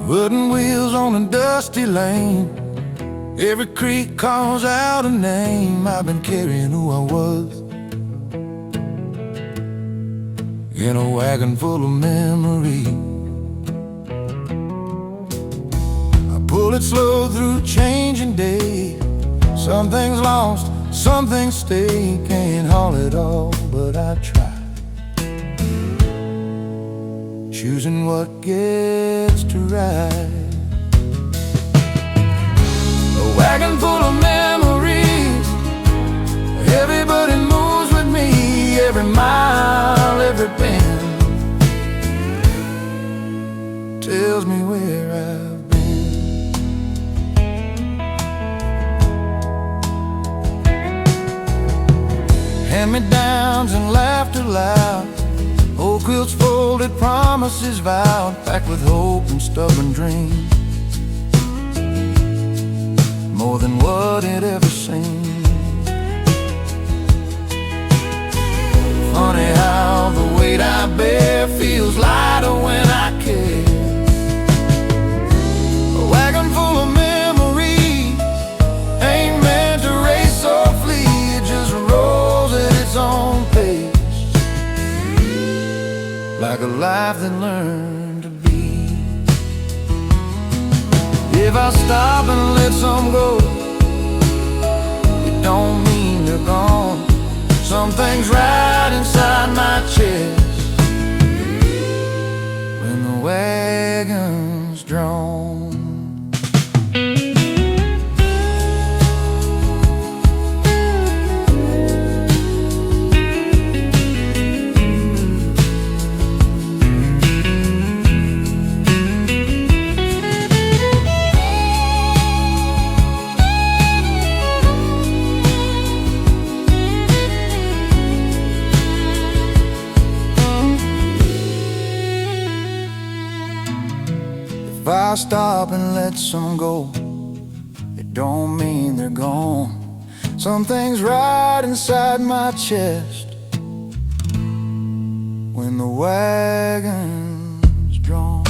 Wooden wheels on a dusty lane. Every creek calls out a name. I've been carrying who I was in a wagon full of memory. I pull it slow through changing day. Some things lost, some things stay. Can't haul it all, but I try, choosing what gets to ride. A wagon full of memories. Everybody moves with me. Every mile, every bend tells me where I've been. Hand-me-downs and laughter loud. Old quilts folded, promises vowed. Packed with hope and stubborn dreams. More than what it ever seemed. Funny how the weight I bear feels lighter when I care. A wagon full of memories ain't meant to race or flee. It just rolls at its own pace, like a life that learned to be. If I stop and let some go, it don't mean they're gone. Some things right inside my chest when the wagon's drawn. If I stop and let some go, it don't mean they're gone. Some things right inside my chest when the wagon's drawn.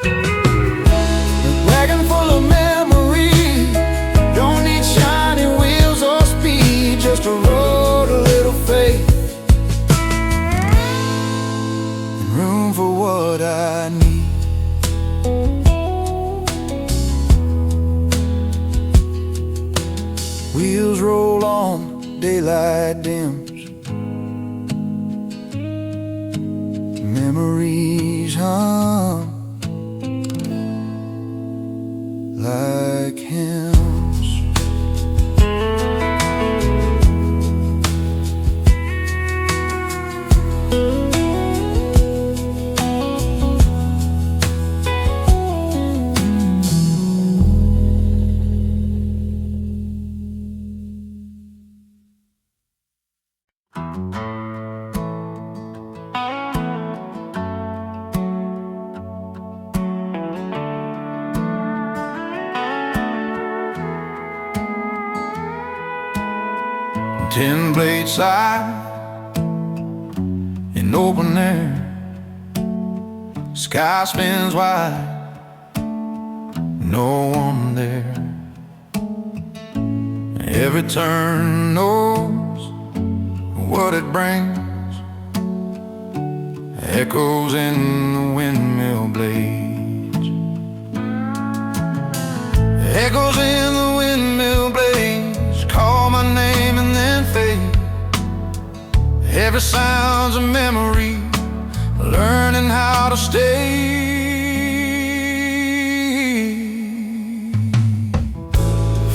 A wagon full of memories don't need shiny wheels or speed, just a road, a little faith, for what I need. Wheels roll on, daylight dims. Memories hum like hymns. Ten-blade side in open air. Sky spins wide, no one there. Every turn knows what it brings. Echoes in the windmill blades. Echoes in the windmill blades. Call my name and then fade. Every sound's a memory, learning how to stay.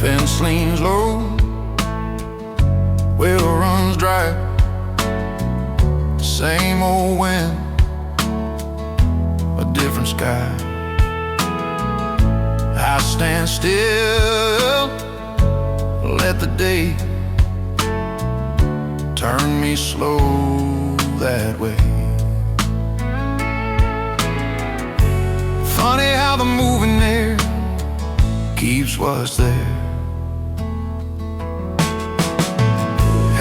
Fence leans low, well runs dry. Same old wind, a different sky. I stand still, let the day turn me slow that way. Funny how the moving air keeps what's there.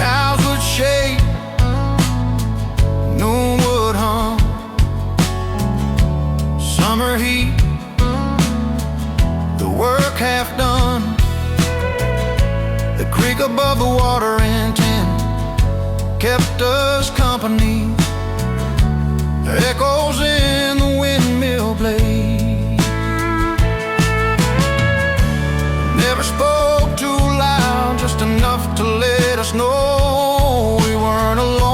House would shake, no wood hung creek above the watering tin kept us company. Echoes in the windmill blade. Never spoke too loud, just enough to let us know we weren't alone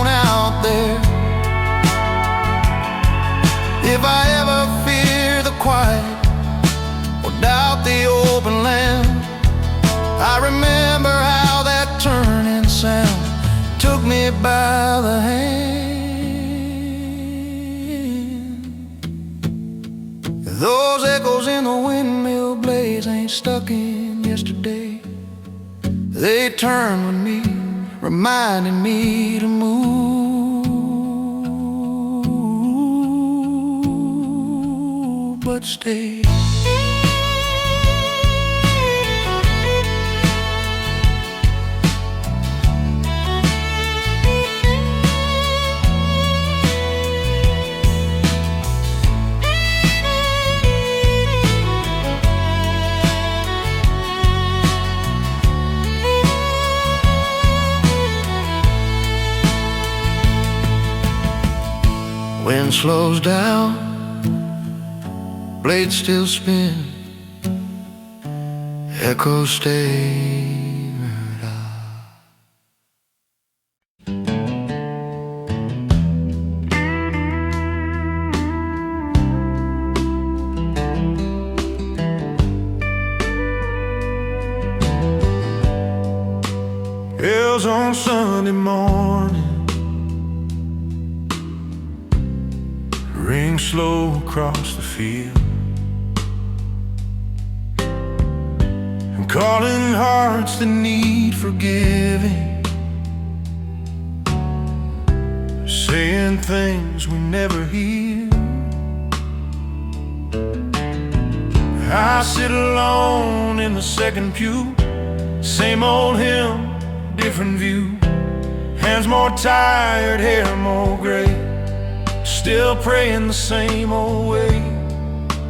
out there. If I ever fear the quiet or doubt the open land, I remember how that turning sound took me by the hand. Those echoes in the windmill blaze ain't stuck in yesterday. They turn with me, reminding me to move, but stay. Wind slows down, blades still spin, echoes stay. Bells on Sunday morning ring slow across the field, and calling hearts that need forgiving, saying things we never hear. I sit alone in the second pew, same old hymn, different view. Hands more tired, hair more gray, still praying the same old way.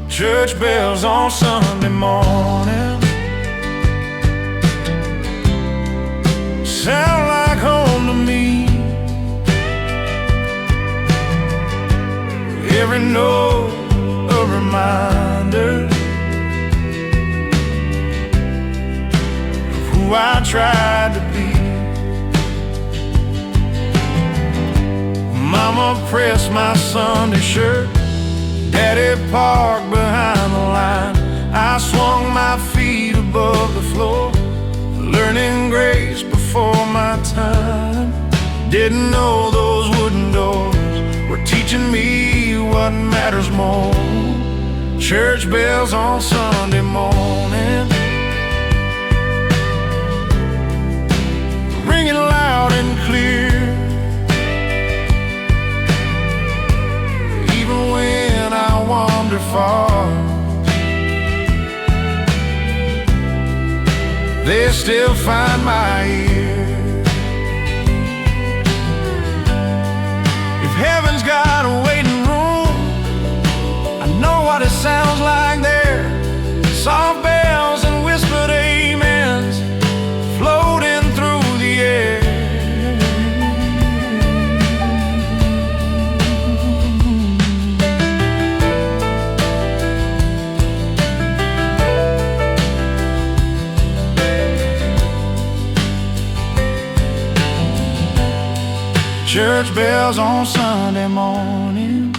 Church bells on Sunday morning sound like home to me. Every note a reminder of who I tried to be. Mama pressed my Sunday shirt, Daddy parked behind the line. I swung my feet above the floor, learning grace before my time. Didn't know those wooden doors were teaching me what matters more. Church bells on Sunday morning, ringing loud and clear. When I wander far, they still find my ear. If heaven's got a waiting room, I know what it sounds like there. Soft bells and whispered amens floating through the air. Church bells on Sunday morning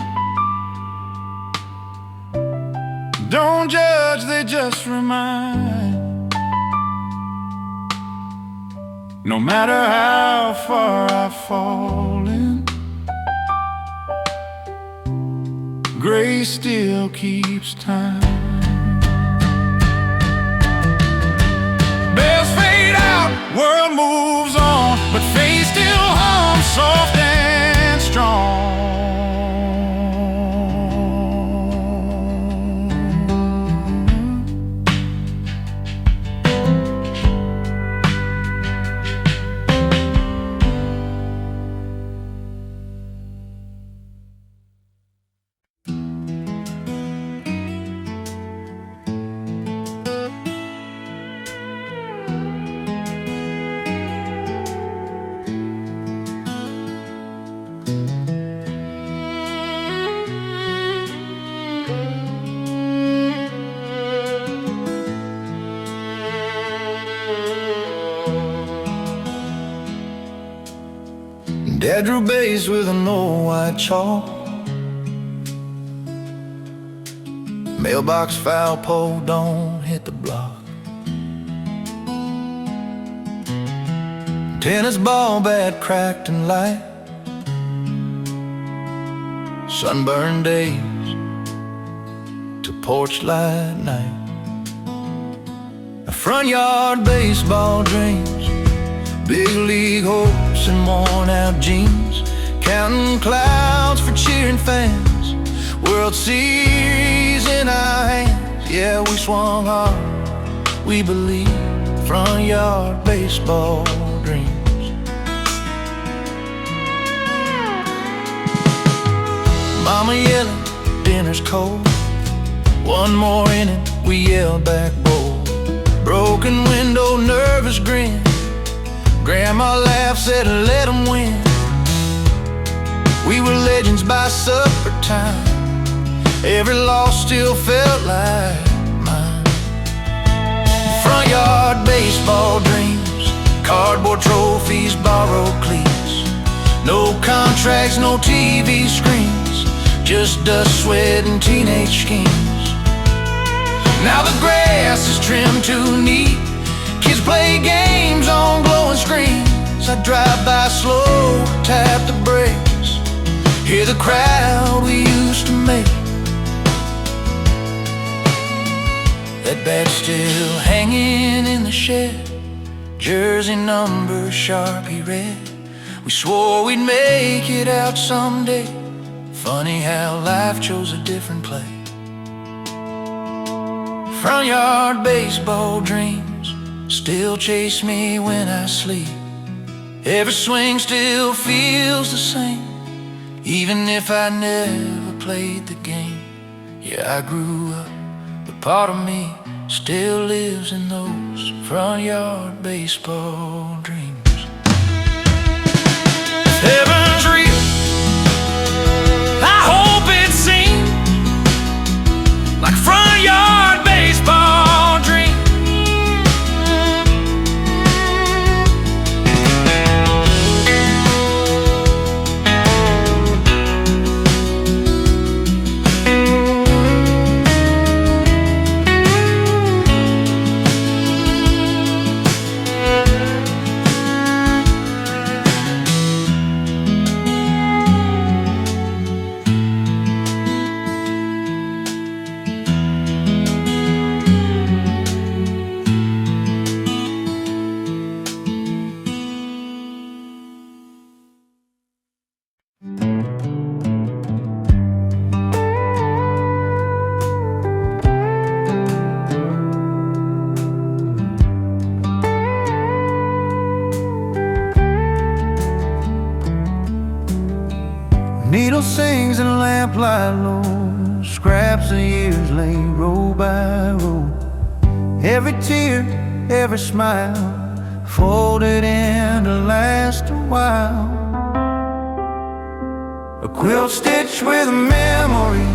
don't judge, they just remind. No matter how far I've fallen, grace still keeps time. Bells fade out, world moves on, but faith still hums soft and strong. Dad drew bass with an old white chalk. Mailbox foul pole, don't hit the block. Tennis ball bat cracked and light. Sunburned days to porch light night. Front yard baseball dreams, big league hopes and worn out jeans. Counting clouds for cheering fans, World Series in our hands. Yeah, we swung hard, we believe. Front yard baseball dreams. Mama yelling, dinner's cold. One more inning, we yelled back bold. Broken window, nervous grin. Grandma laughed, said let 'em win. We were legends by supper time. Every loss still felt like mine. Front yard baseball dreams, cardboard trophies, borrowed cleats. No contracts, no TV screens, just dust, sweat, and teenage schemes. Now the grass is trimmed too neat. Kids play games on glowing screens. I drive by slow, tap the brakes, hear the crowd we used to make. That badge still hanging in the shed, jersey number Sharpie red. We swore we'd make it out someday. Funny how life chose a different play. Front yard baseball dreams still chase me when I sleep. Every swing still feels the same, even if I never played the game. Yeah, I grew up, but part of me still lives in those front yard baseball dreams. If heaven's real, I hope it seems like front yard baseball dream. Needle sings and lamplight low, scraps of years lay row by row. Every tear, every smile, folded in to last a while. A quilt stitch with a memory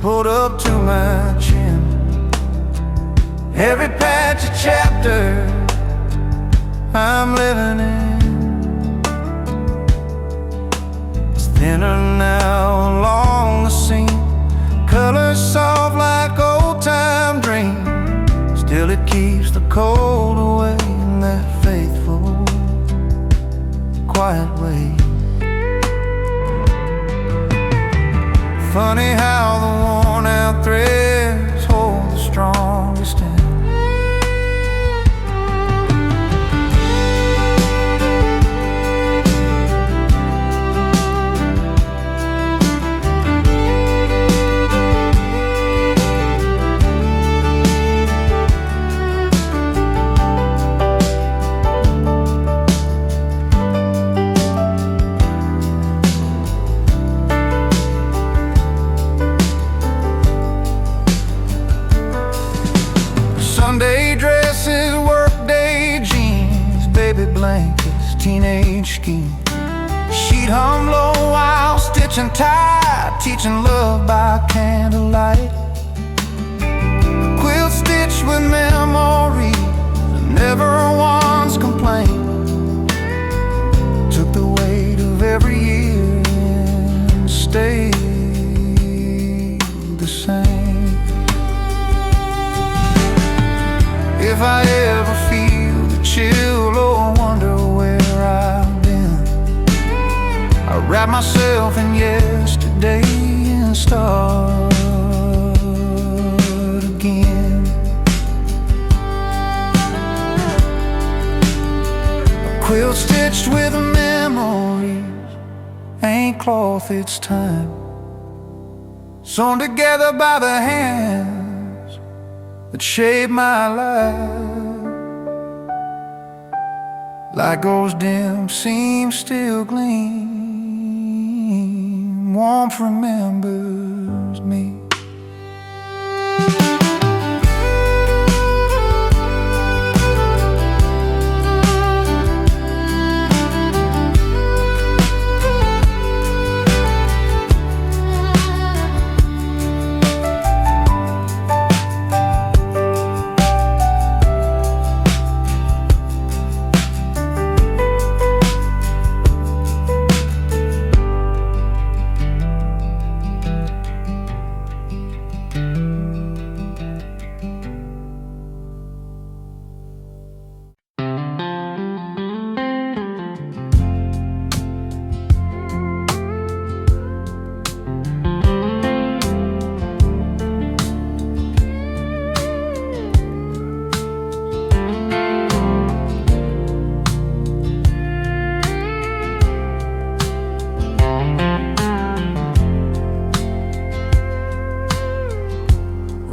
pulled up to my chin. Every patch a chapter I'm living in. Thinner now along the seam, colors soft like old-time dream. Still it keeps the cold away in that faithful, quiet way. Funny how the worn-out threads hold the strongest end. Sunday dresses, workday jeans, baby blankets, teenage scheme. She'd hum low while stitching tight, teaching love by candlelight. Quilt stitched with memories that never once complained. Took the weight wrap myself in yesterday and start again. A quilt stitched with memories, ain't cloth, it's time, sewn together by the hands that shaped my life. Light goes dim, seams still gleam, warmth remembers me.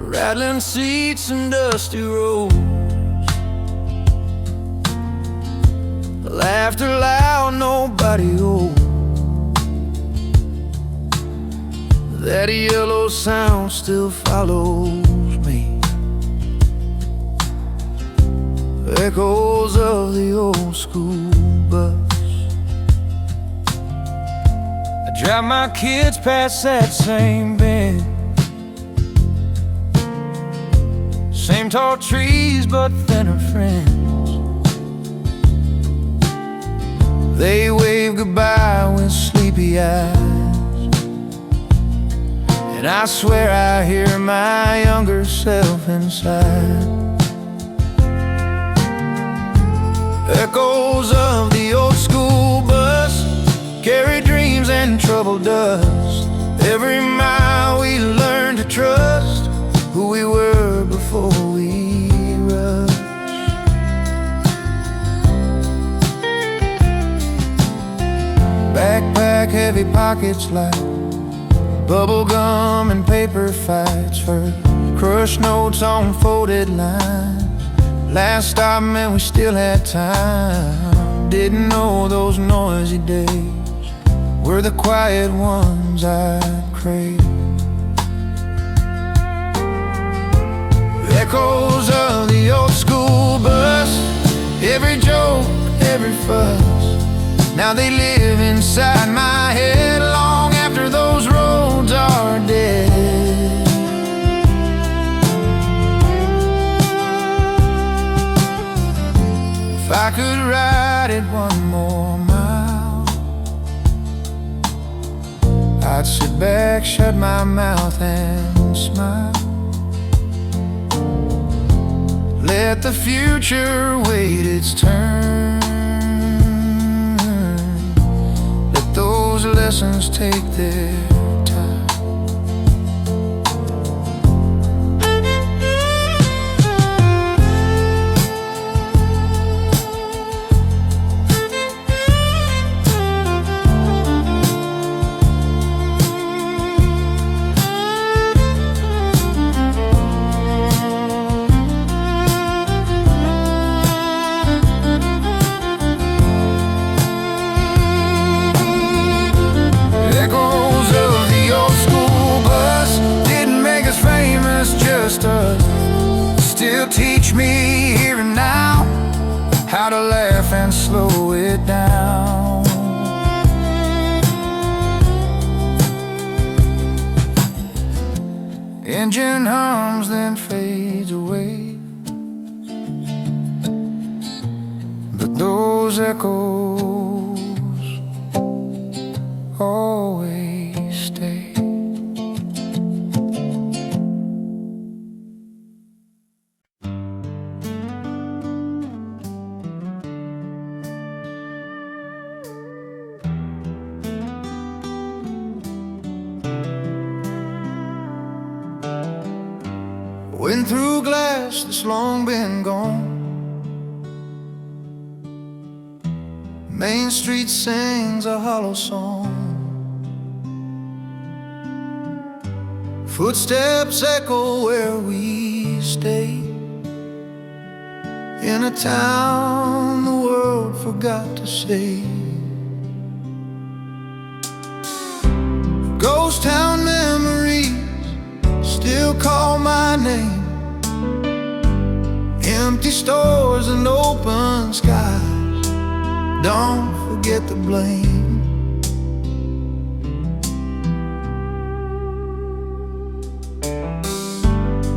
Rattling seats and dusty roads, laughter loud, nobody old. That yellow sound still follows me, echoes of the old school bus. I drive my kids past that same bend, same tall trees but thinner friends. They wave goodbye with sleepy eyes, and I swear I hear my younger self inside. Echoes of the old school bus carry dreams and trouble dust. Every mile we learn to trust who we were before we rush. Backpack, heavy pockets like bubble gum and paper fights for crushed notes on folded lines. Last stop meant we still had time. Didn't know those noisy days were the quiet ones I'd crave. Echoes of the old school bus, every joke, every fuss, now they live inside my head long after those roads are dead. If I could ride it one more mile, I'd sit back, shut my mouth and smile. Let the future wait its turn. Let those lessons take their time. Still teach me here and now how to laugh and slow it down. Engine hums then fades away, but those echoes always stay. Looking through glass that's long been gone. Main Street sings a hollow song. Footsteps echo where we stay, in a town the world forgot to say. Ghost town memories still call my name. Empty stores and open skies, don't forget the blame.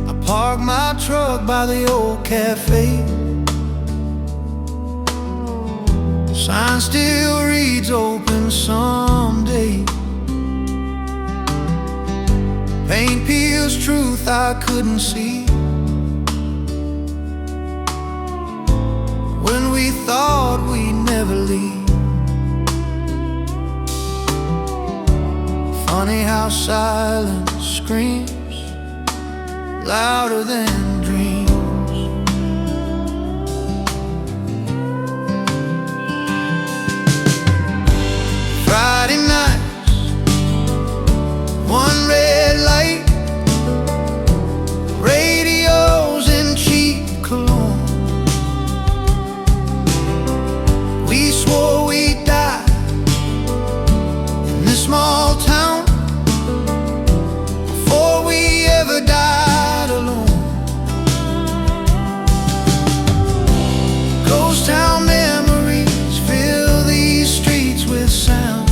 I park my truck by the old cafe. The sign still reads open someday. Paint peels truth I couldn't see when we thought we'd never leave. Funny how silence screams louder than dreams. Friday nights, one red light, radios and cheap cologne. We swore we'd die in this small town before we ever died alone. Ghost town memories fill these streets with sound.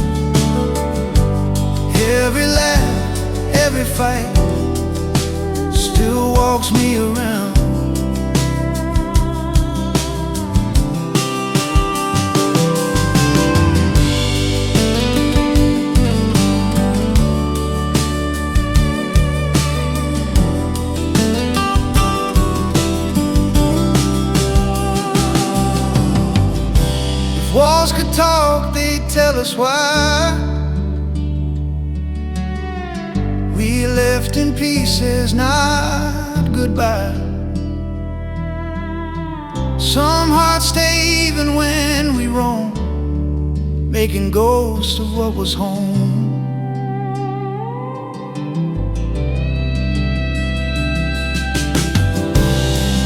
Every laugh, every fight still walks me around. If walls could talk, they'd tell us why we left in pieces, not goodbye. Some hearts stay even when we roam, making ghosts of what was home.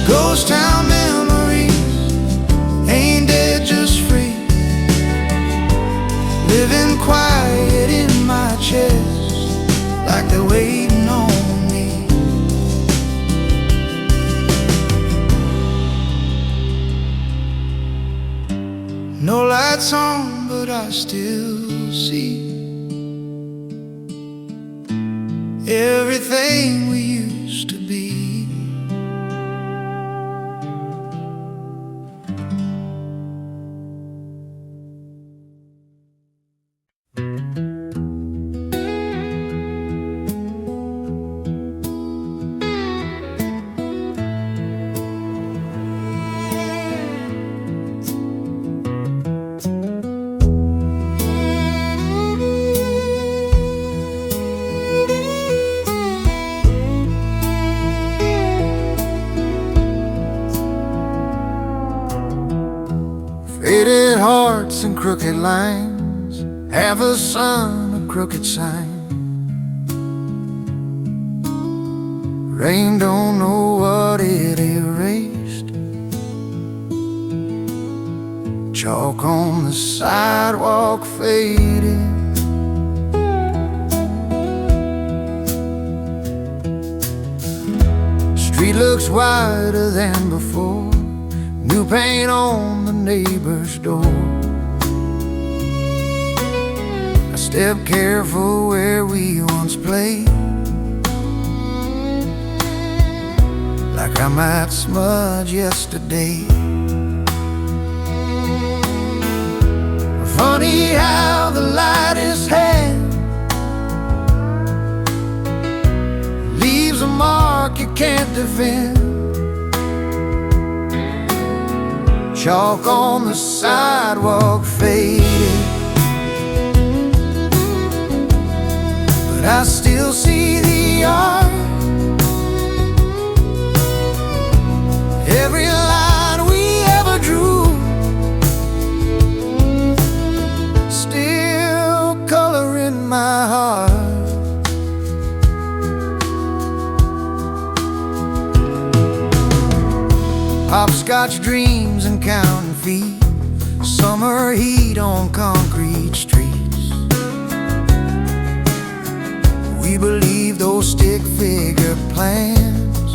Ghost town memories ain't dead, just free, living quiet in my chest, like they're waiting on me. No lights on, but I still see everything we used to be. Faded hearts and crooked lines, half a sun, a crooked sign. Rain don't know what it erased. Chalk on the sidewalk faded. Street looks wider than before, new paint on the neighbor's door. I step careful where we once played, like I might smudge yesterday. Funny how the lightest hand leaves a mark you can't defend. Chalk on the sidewalk faded, but I still see the yard my heart. Hopscotch dreams and counting feet, summer heat on concrete streets. We believe those stick figure plans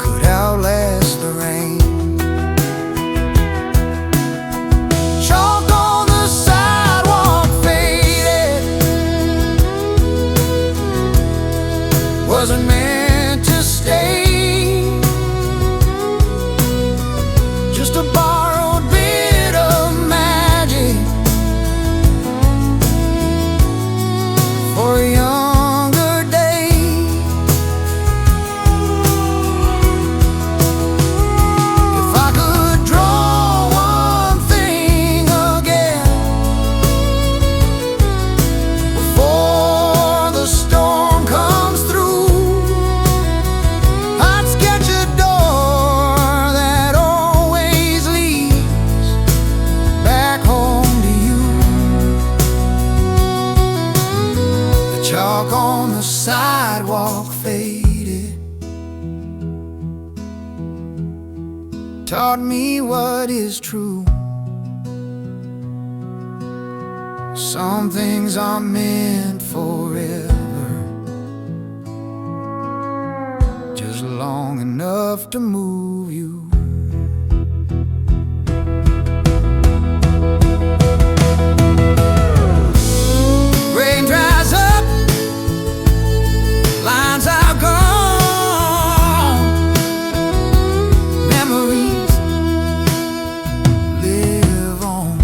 could outlast the rain. Chalk on the sidewalk faded, wasn't meant to stay. Just a borrowed bit of magic for a younger day. If I could draw one thing again before the storm comes through, I'd sketch a door that always leads back home to you. The chalk on the sidewalk faded, taught me what is true. Some things are meant forever, just long enough to move you. Rain dries up, lines are gone, memories live on.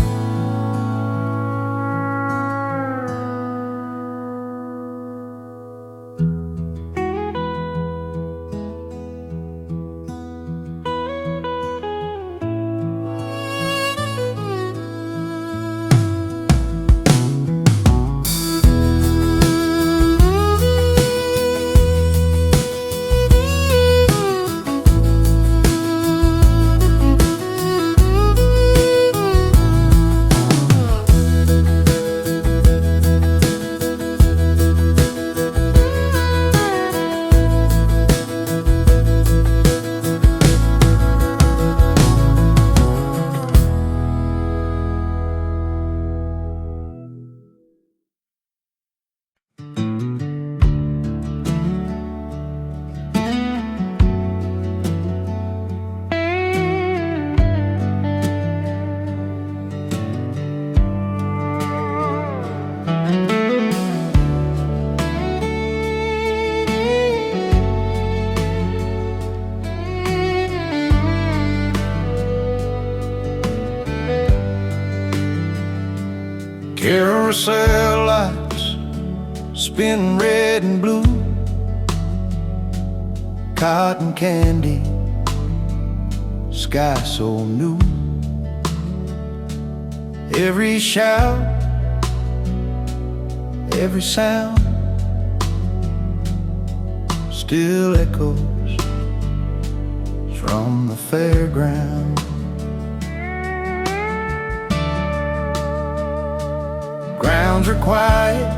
Carousel lights spin red and blue, cotton candy, sky so new. Every shout, every sound still echoes from the fairground. Grounds are quiet,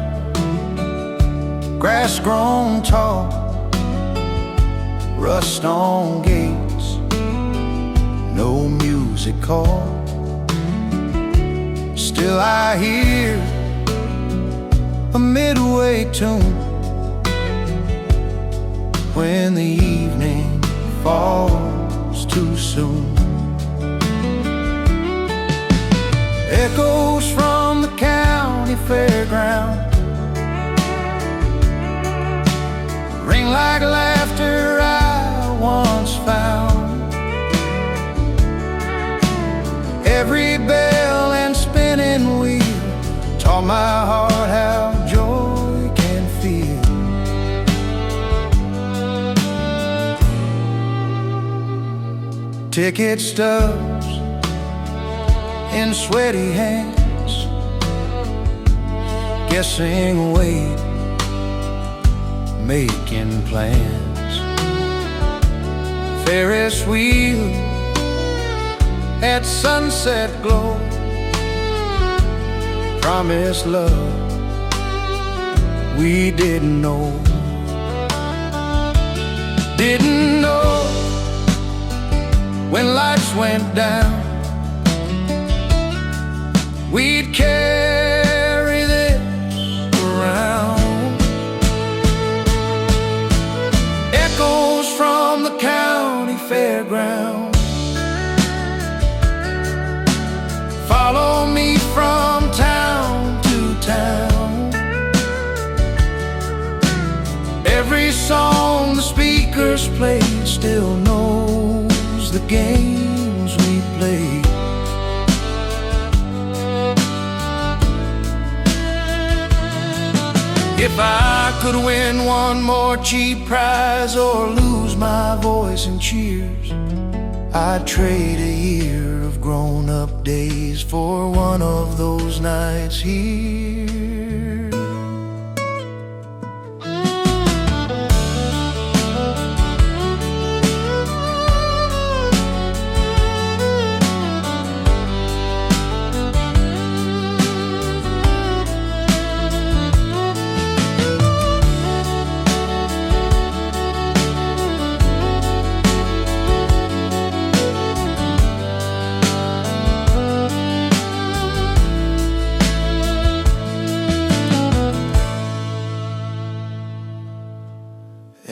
grass grown tall, rust on gates, no music call. Still I hear a midway tune when the evening falls too soon. Echoes from the county fairground ring like laughter I once found. Every bell and spinning wheel taught my heart how joy can feel. Ticket stubs in sweaty hands, guessing weight, making plans. Ferris wheel at sunset glow, promised love we didn't know. Didn't know when lights went down we'd carry this around. Echoes from the county fairground follow me from town to town. Every song the speakers played still knows the games we played. If I could win one more cheap prize or lose my voice in cheers, I'd trade a year of grown-up days for one of those nights here.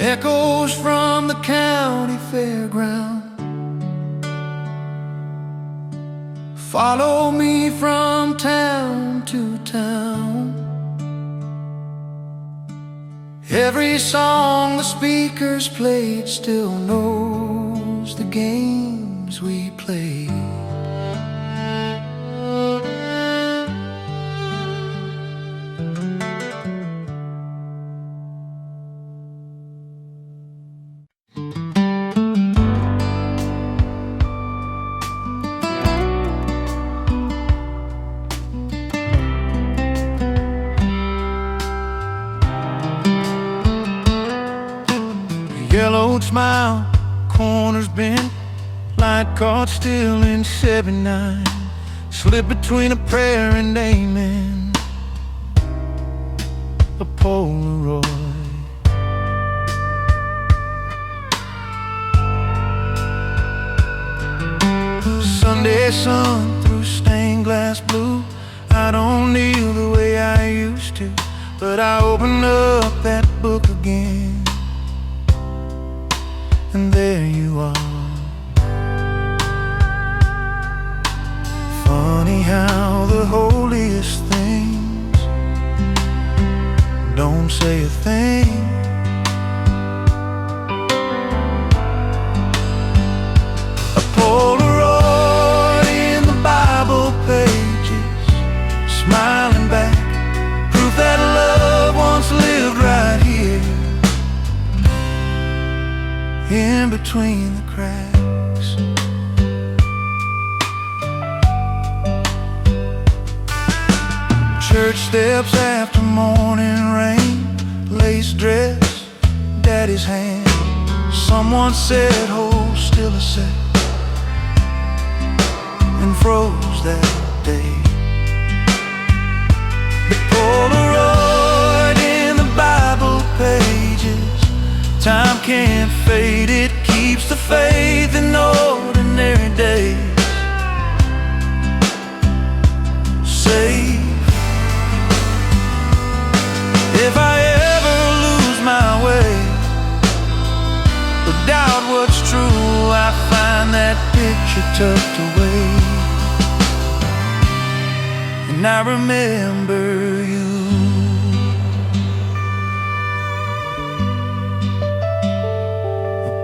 Echoes from the county fairground follow me from town to town. Every song the speakers played still knows the games we played. Yellowed smile, corners bent, light caught still in 79. Slip between a prayer and amen, a Polaroid. Sunday sun through stained glass blue. I don't kneel the way I used to, but I open up that book again, and there you are. Funny how the holiest things don't say a thing. A Polaroid in the Bible pages, smiling back, proof that love once lived right here, in between the cracks. Church steps after morning rain, lace dress, daddy's hand. Someone said, hold still a sec, and froze that day. The Polaroid in the Bible pages, time can't fade, it keeps the faith in ordinary days. Safe. If I ever lose my way or doubt what's true, I find that picture tucked away, and I remember you.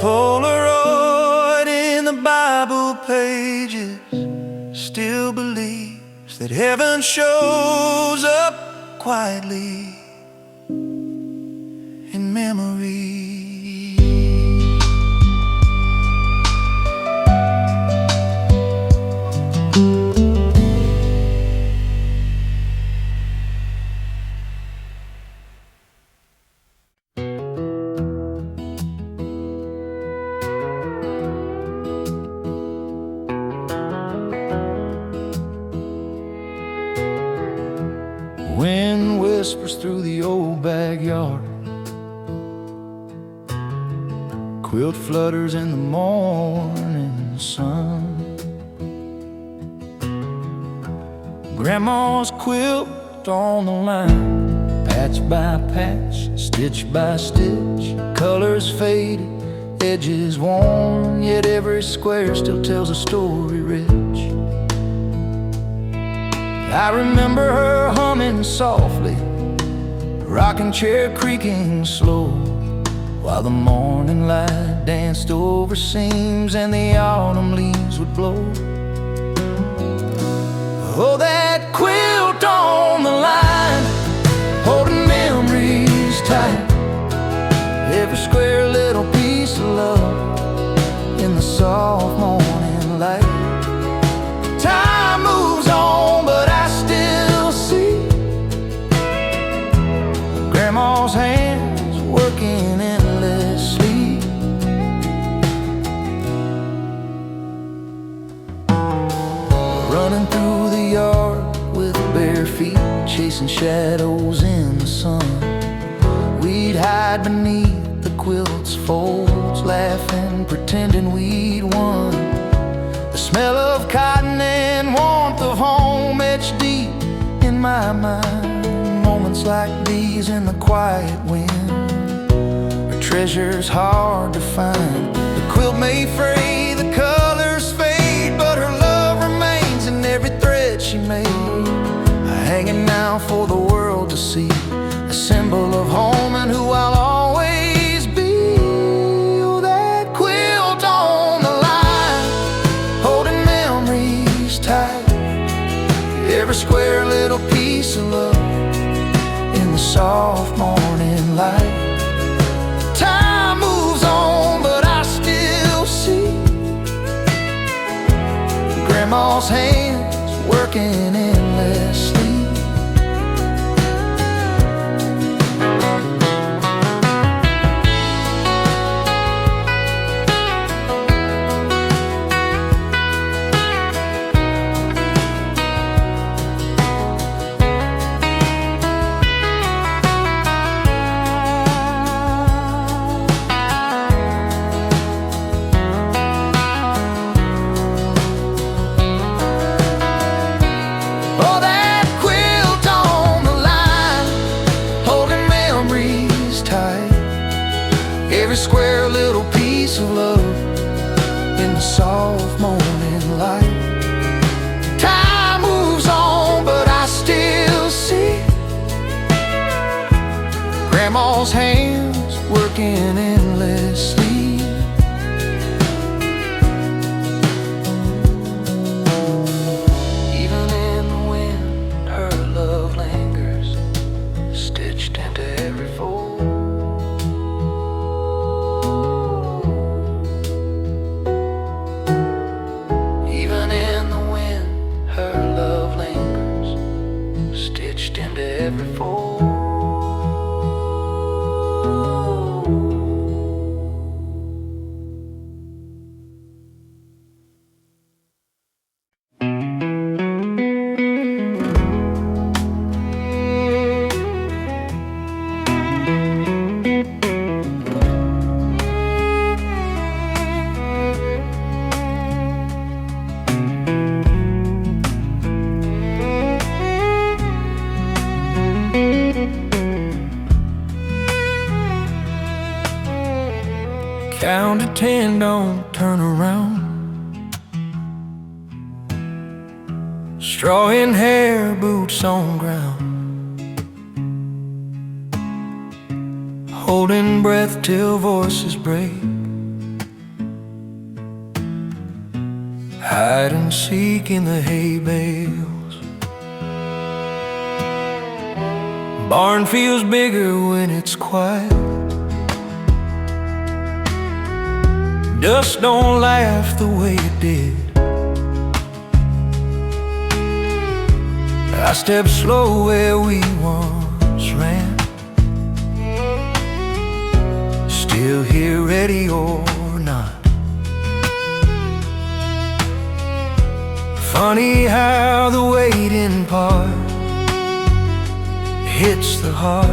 Polaroid in the Bible pages still believes that heaven shows up quietly in memory. Wind whispers through the old backyard. Quilt flutters in the morning sun. Grandma's quilt on the line, patch by patch, stitch by stitch. Colors faded, edges worn, yet every square still tells a story rich. I remember her humming softly, rocking chair creaking slow, while the morning light danced over seams and the autumn leaves would blow. Oh, that quilt on the line, holding memories tight. Every square little piece of love in the soft morning light. Time moves on, but I still see Grandma's hands working endlessly. Running through the yard with bare feet, chasing shadows in the sun. We'd hide beneath the quilt's folds, laughing, pretending we'd won. The smell of cotton and warmth of home etched deep in my mind. Moments like these in the quiet wind are treasures hard to find. The quilt may fray, the colors fade, but her love remains in every thread she made. Hanging now for the world to see, a symbol of home and who I'll always be. Oh, that quilt on the line, holding memories tight. Every square little piece of love in the soft morning light. Time moves on, but I still see Grandma's hands working endlessly. Every square little piece of love in the soft morning light. Time moves on, but I still see Grandma's hands working endlessly. Even in the wind, her love lingers, stitched into every fold. Every fold. Count to 10, don't turn around. Straw in hair, boots on ground. Holding breath till voices break. Hide and seek in the hay bales. Barn feels bigger when it's quiet. Dust don't laugh the way it did. I step slow where we once ran, still here ready or not. Funny how the waiting part hits the heart.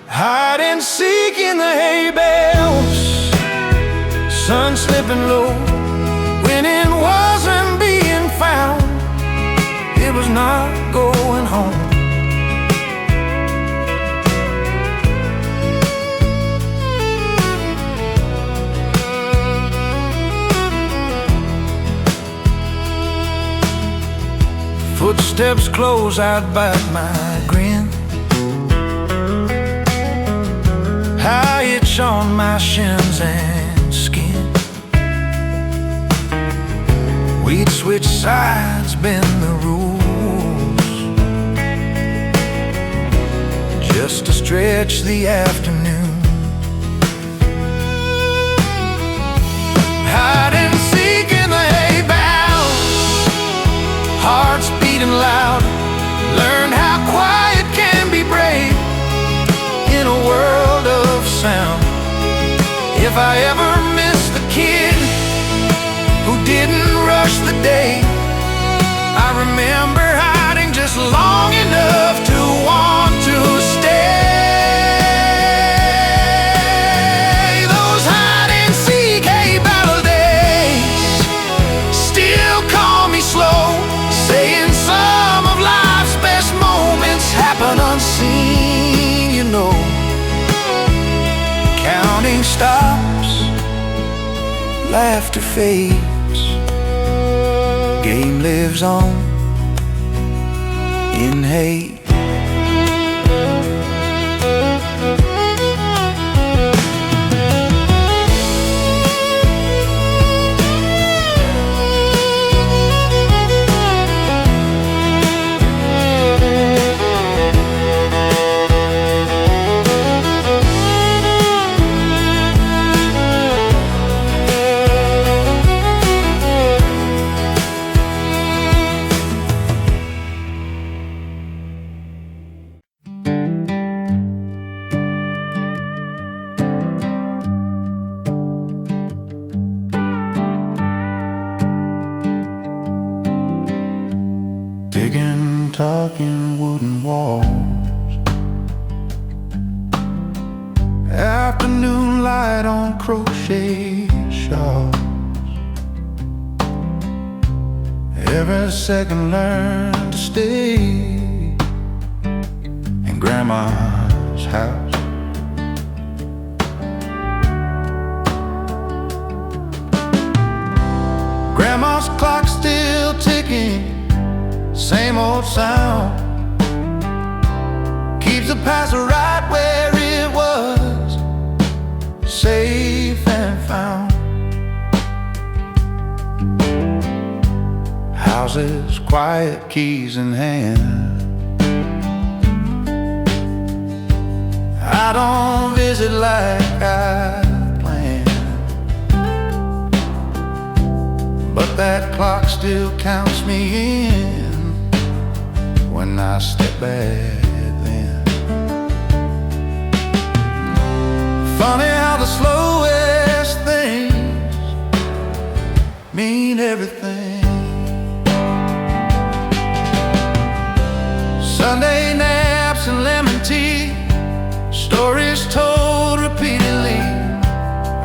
Hide and seek in the hay bales, sun slipping low. When it wasn't being found, it was not going home. Footsteps close, I'd bite my grin. High itch on my shins and skin. We'd switch sides, bend the rules, just to stretch the afternoon. Hide and seek in the hay bales, hearts beating loud. Learn how quiet can be brave in a world of sound. If I ever miss the kid who didn't rush the day, I remember hiding just long enough to want to stay. Those hide and seek hay battle days still call me slow, saying some of life's best moments happen unseen, you know. Counting stops, laughter fades, game lives on in hate. Digging, talking wooden walls, afternoon light on crochet shawls. Every second learn to stay in grandma's house. Grandma's clock still ticking, same old sound, keeps the past right where it was, safe and found. Houses quiet, keys in hand. I don't visit like I planned, but that clock still counts me in when I step back then. Funny how the slowest things mean everything. Sunday naps and lemon tea, stories told repeatedly.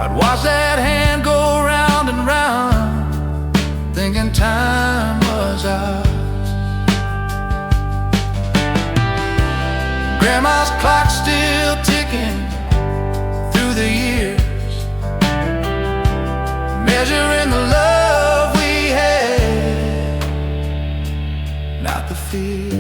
I'd watch that hand go round and round, thinking time was ours. Grandma's clock still ticking through the years, measuring the love we had, not the fears.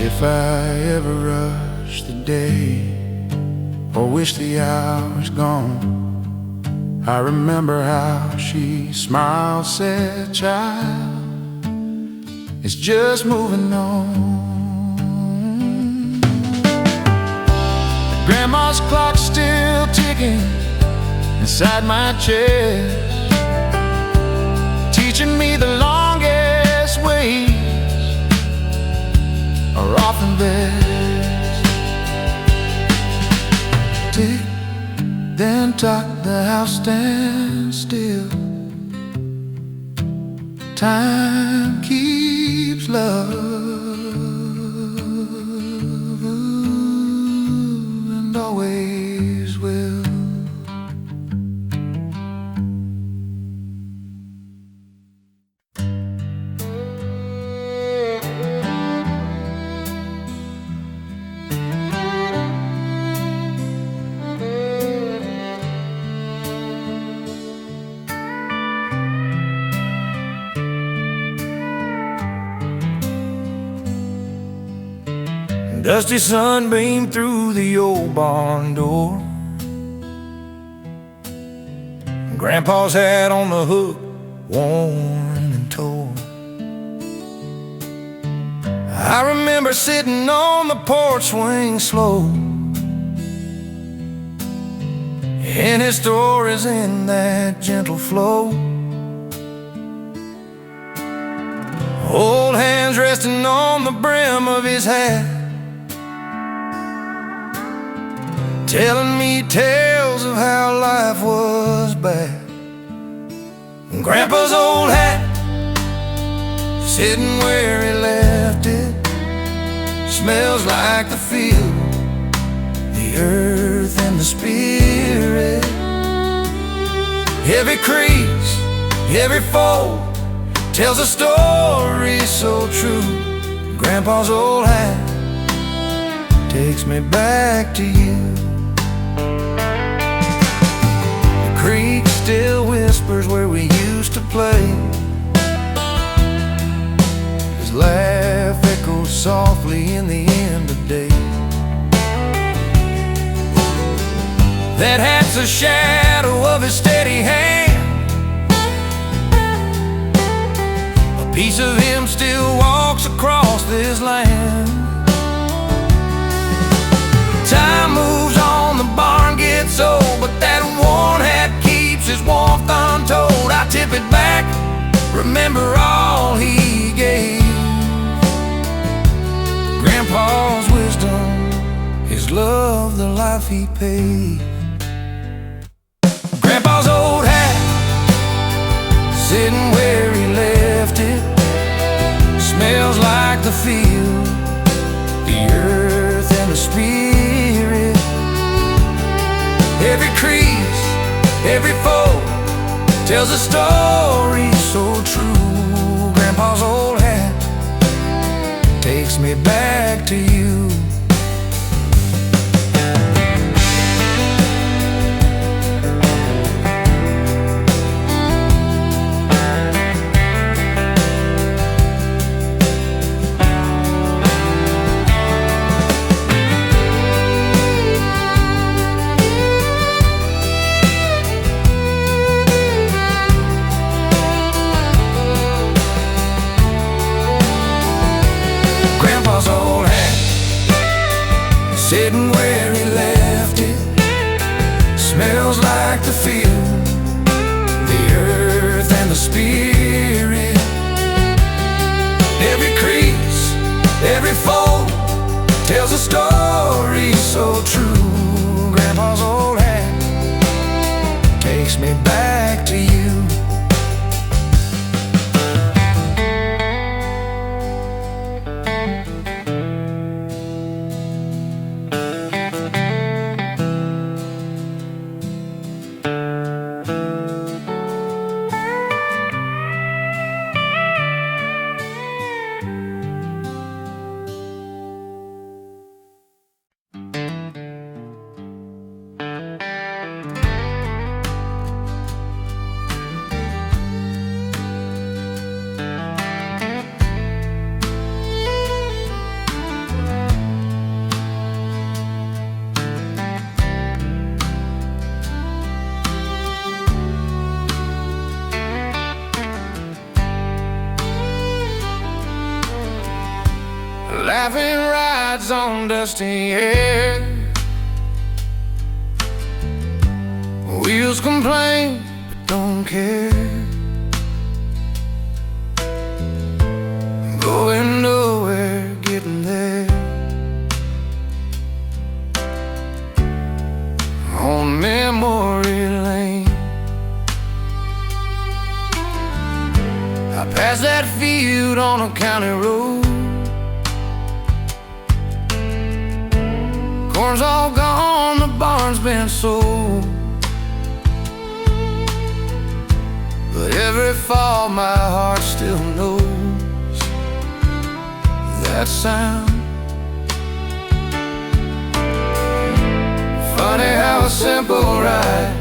If I ever rush the day or wish the hour's gone, I remember how she smiled, said, "Child, is just moving on. Grandma's clock's still ticking inside my chest, teaching me the longest ways are often best. Tick, then tock, the house stands still. Time keeps love and always will. Dusty sunbeam through the old barn door. Grandpa's hat on the hook, worn and torn. I remember sitting on the porch swing slow, and his stories in that gentle flow. Old hands resting on the brim of his hat, telling me tales of how life was bad. Grandpa's old hat, sitting where he left it, smells like the field, the earth and the spirit. Every crease, every fold tells a story so true. Grandpa's old hat takes me back to you. The creek still whispers where we used to play. His laugh echoes softly in the end of day. That hat's a shadow of his steady hand. A piece of him still walks across this land. Time moves on, the barn gets old, but that worn hat keeps his warmth untold. I tip it back, remember all he gave. Grandpa's wisdom, his love, the life he paid. Grandpa's old hat, sitting where he left it, smells like the field, the earth and the spirit. Every crease, every fold tells a story so true. Grandpa's old hat takes me back to you. Old hat, sitting where he left it, smells like the field, the earth and the spirit. Every crease, every fold tells a story so true. Grandpa's old hat takes me back to you. laughing rides on dusty air. Wheels complain, but don't care. Going nowhere, getting there. On memory lane, I passed that field on a county road. Corn's all gone, the barn's been sold. But every fall my heart still knows that sound. Funny how a simple ride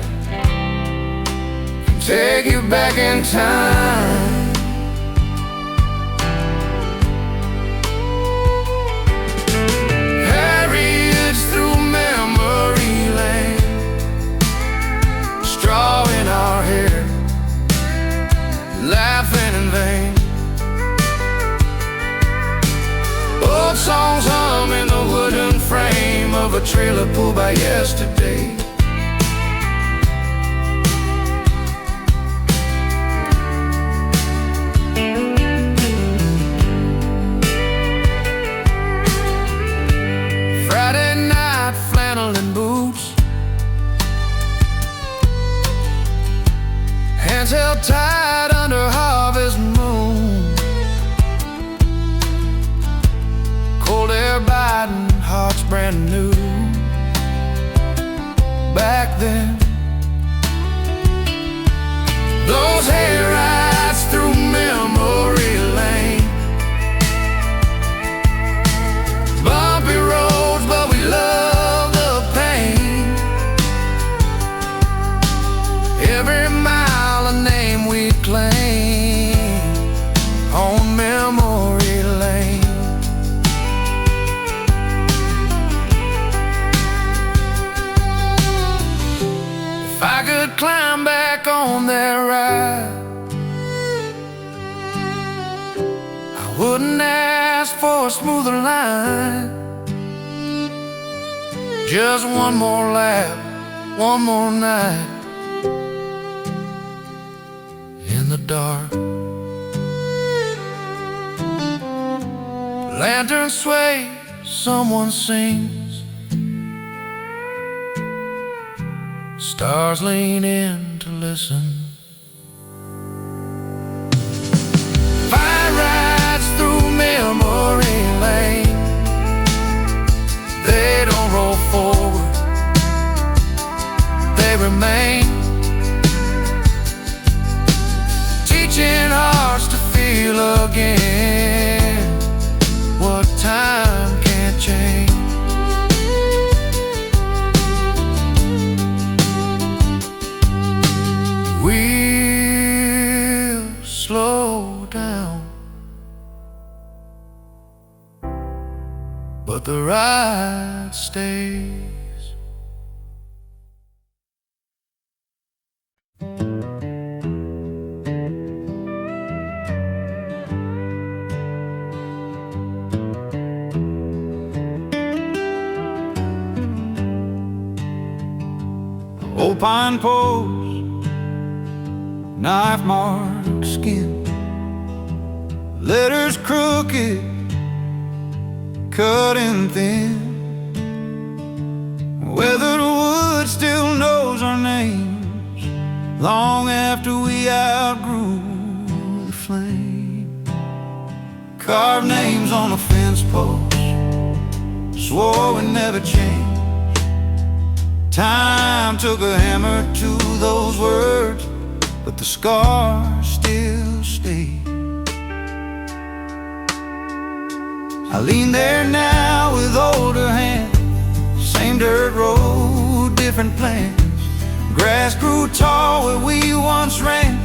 can take you back in time. Harriet's through memory lane, straw in our hair, laughing in vain. Old songs hum in the wooden frame of a trailer pulled by yesterday. Friday night flannel and boots, hands held tight under harvest moon. Cold air biting, hearts brand new. Back then, those hair rides through memory lane, bumpy roads, but we love the pain. Every mile a name we claim on memory lane. If I could climb back on that ride, I wouldn't ask for a smoother line. Just one more lap, one more night in the dark. Lantern sway, someone sings. Stars lean in to listen. Fire rides through memory lane. They don't roll forward, they remain, teaching hearts to feel again what time can't change. We'll slow down, but the ride stays. Old pine post, knife marked skin, letters crooked, cutting thin. Weathered wood still knows our names long after we outgrew the flame. Carved names on a fence post, swore we'd never change. Time took a hammer to those words, but the scars still stay. I lean there now with older hands, same dirt road, different plans. Grass grew tall where we once ran.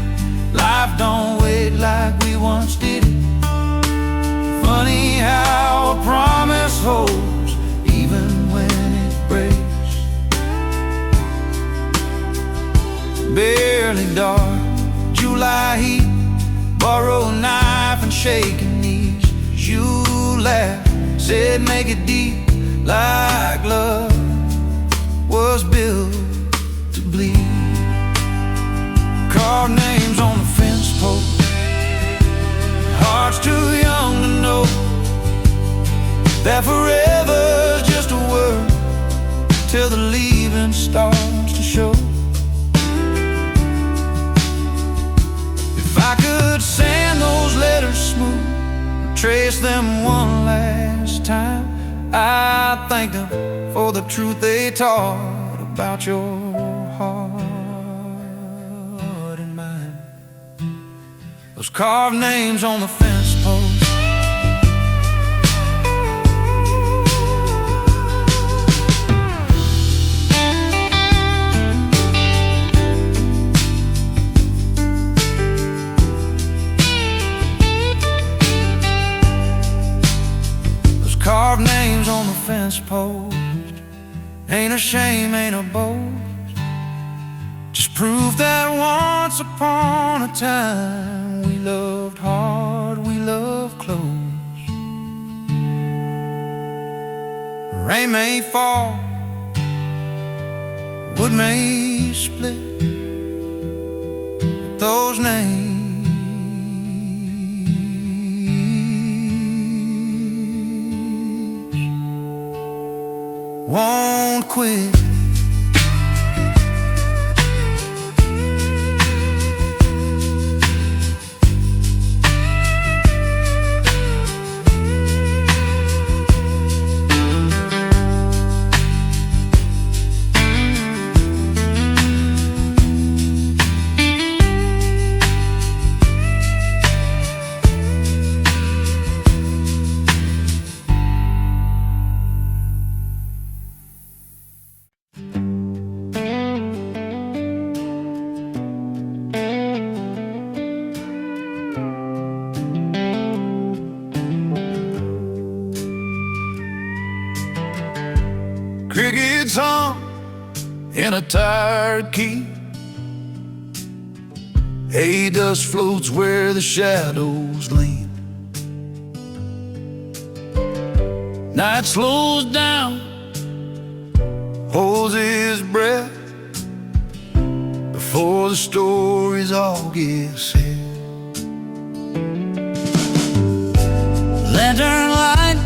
Life don't wait like we once did it. Funny how a promise holds even when it breaks. Barely dark, July heat, borrow knife and shaking knees. You laugh, said make it deep like love was built to bleed. Carved names on the fence post, hearts too young to know that forever's just a word till the leaving starts to show. If I could sand those letters smooth, trace them one last time, I thank them for the truth they taught about your heart and mine. Those carved names on the fence post, carved names on the fence post. Ain't a shame, ain't a boast, just proof that once upon a time we loved hard, we loved close. Rain may fall, wood may split, but those names won't quit. Crickets hum in a tired key, hay dust floats where the shadows lean. Night slows down, holds his breath before the stories all get said. Lantern light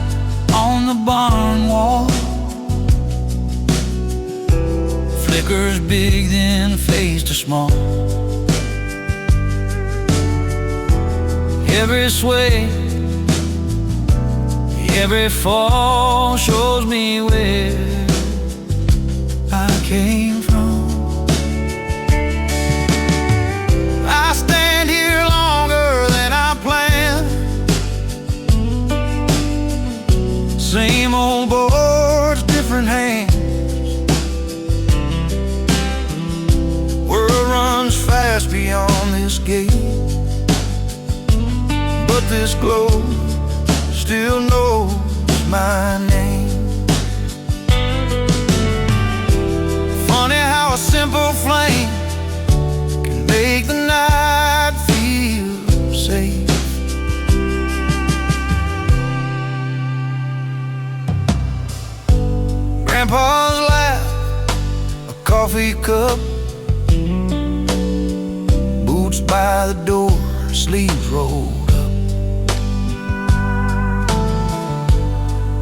on the barn wall flickers big, then fades to small. Every sway, every fall shows me where I came from. I stand here longer than I planned. Same old boards, different hands. Runs fast beyond this gate, but this glow still knows my name. Funny how a simple flame can make the night feel safe. Grandpa's laugh, a coffee cup, by the door, sleeves rolled up,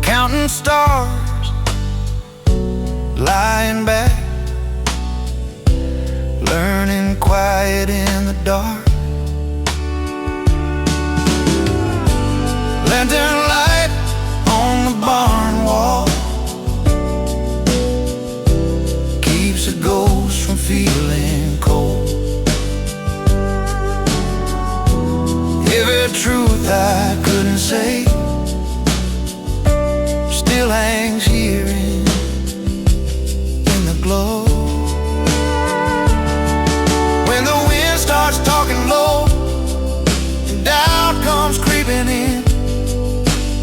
counting stars, lying back, learning quiet in the dark. Lantern light on the barn wall keeps a ghost from feeling cold. Every truth I couldn't say still hangs here in the glow. When the wind starts talking low and doubt comes creeping in,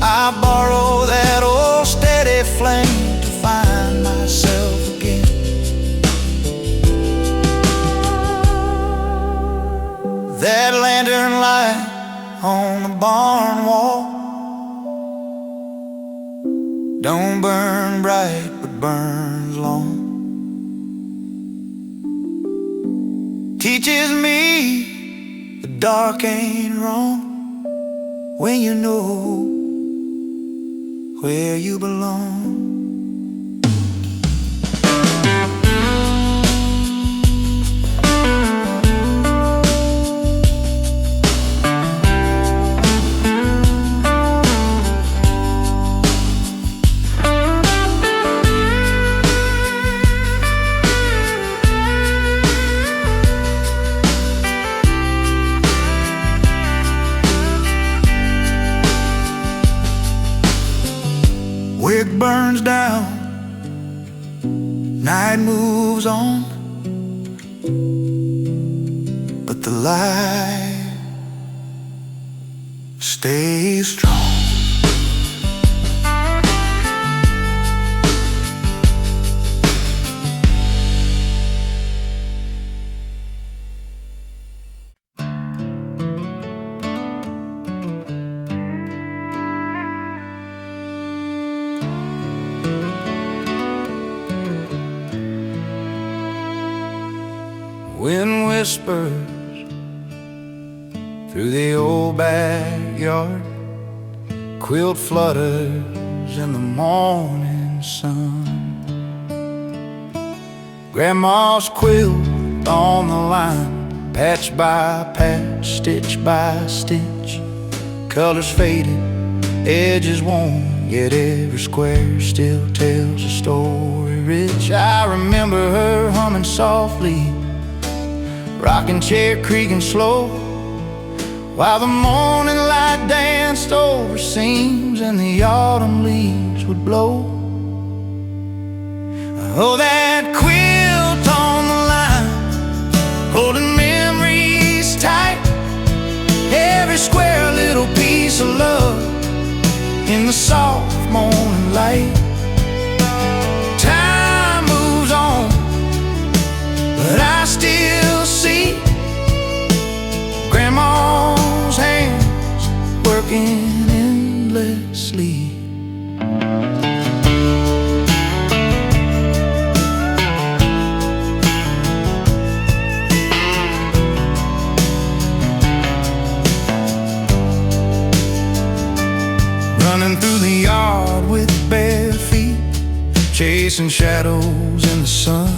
I borrow that old steady flame to find myself again. That lantern light on the barn wall Don't burn bright, but burns long. Teaches me the dark ain't wrong when you know where you belong. Wick burns down, night moves on, but the light stays strong. Wind whispers through the old backyard, quilt flutters in the morning sun. Grandma's quilt on the line, patch by patch, stitch by stitch, colors faded, edges worn, yet every square still tells a story rich. I remember her humming softly, rocking chair creaking slow, while the morning light danced over seams and the autumn leaves would blow. Oh, that quilt on the line, holding memories tight, every square little piece of love in the soft morning light. Time moves on, but I still see Grandma's hands working endlessly. Running through the yard with bare feet, chasing shadows in the sun.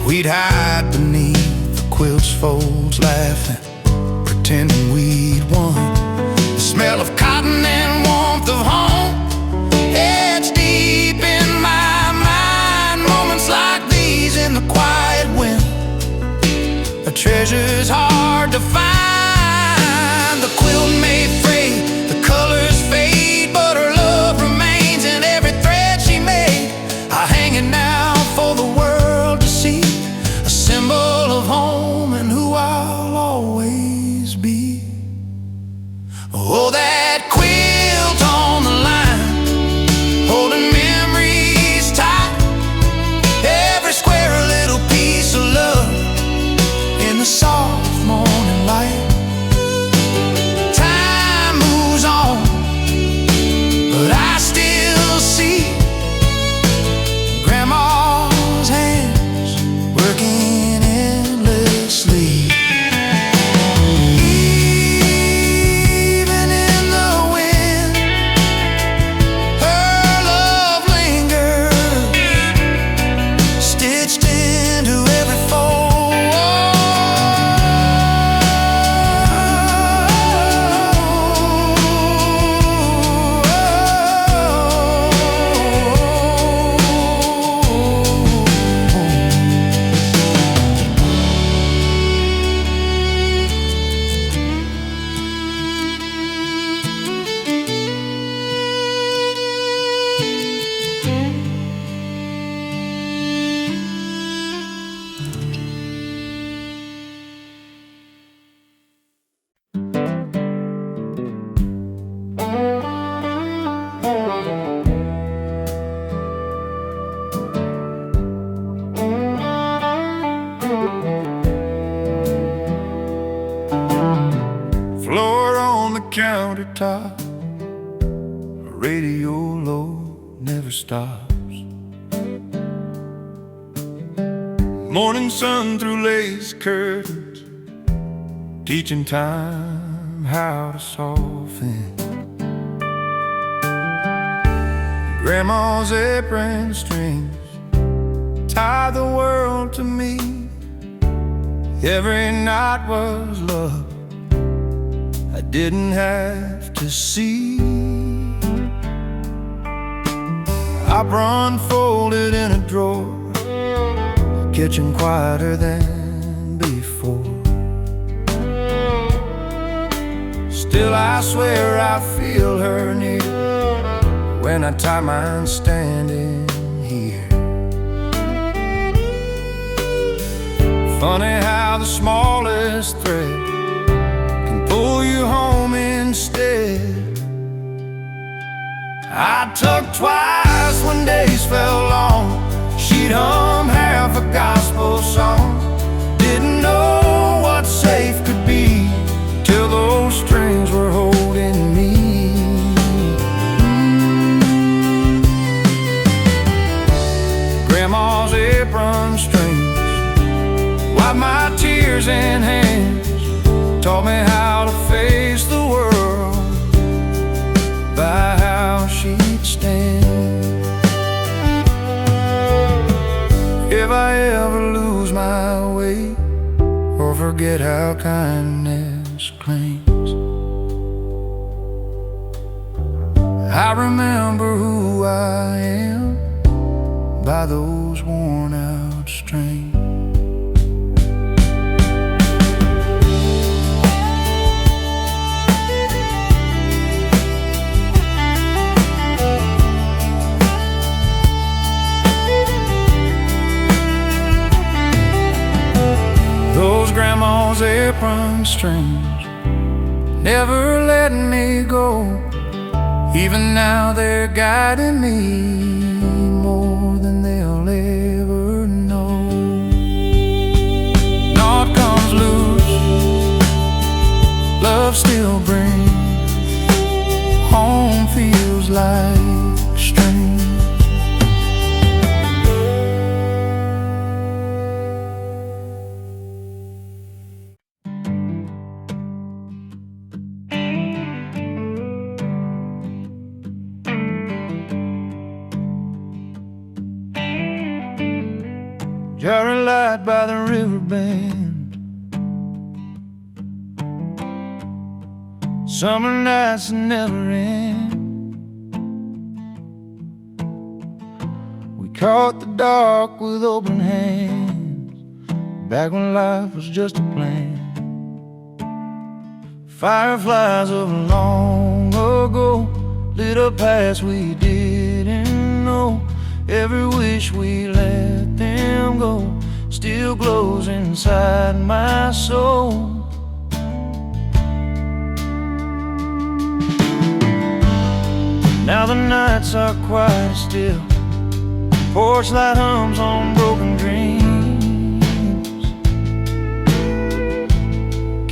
We'd hide beneath the quilt's folds, laughing, pretending we'd won. The smell of cotton and warmth of home etched deep in my mind. Moments like these in the quiet wind, a treasure's hard to find. The quilt may fray, the colors fade, but her love remains in every thread she made. I hang it now for the world to see, a symbol of home and who I'll always be. Oh, that quilt on the line, holding memories tight, every square a little piece of love in the soft morning light. Time moves on, but I still see Grandma's hands working endlessly. Even in the wind, her love lingers, stitched into every fold. Floor on the countertop, radio low, never stops. Morning sun through lace curtains, teaching time how to soften. Grandma's apron strings tie the world to me. Every night was love I didn't have to see. Opera unfolded in a drawer, kitchen quieter than before. Still I swear I feel her near when I tie mine standing here. Funny how the smallest thread can pull you home instead. I tucked twice when days fell long. She'd hum half a gospel song. Didn't know what safe could be till those strings were holding me. Grandma's apron strings wiped my tears in hands, taught me how to face the world by how she'd stand. If I ever lose my way or forget how kindness claims, I remember who I am by those worn out strings. Those grandma's apron strings never let me go. Even now they're guiding me more than they'll ever know. Knot comes loose, love still brings. Home feels like strings. Jarring light by the river bend, summer nights never end. We caught the dark with open hands, back when life was just a plan. Fireflies of long ago lit up paths we didn't know. Every wish we let them go still glows inside my soul. Now the nights are quiet still, porch light hums on broken dreams.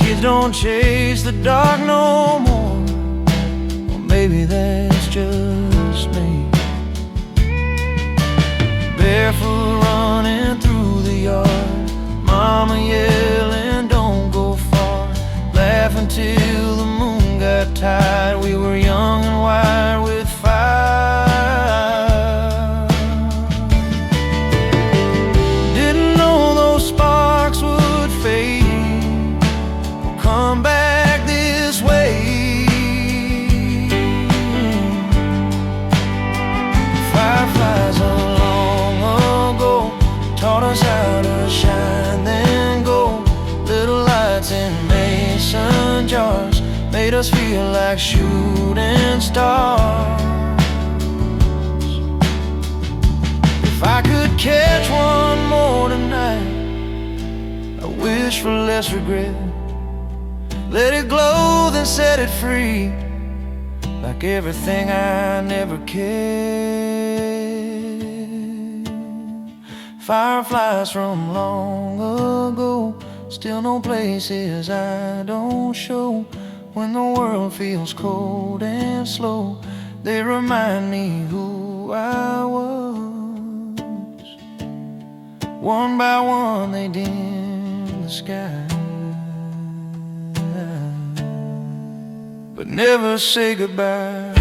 Kids don't chase the dark no more, or maybe that's just me. Barefoot running through the yard, mama yelling don't go far. Laughing till the moon got tired, we were young and wired with fire. Didn't know those sparks would fade or come back this way. Fireflies taught us how to shine, then go. Little lights in mason jars made us feel like shooting stars. If I could catch one more tonight, I wish for less regret. Let it glow, then set it free, like everything I never cared. Fireflies from long ago still know places I don't show. When the world feels cold and slow, they remind me who who I was. One by one they dim the sky, but never say goodbye.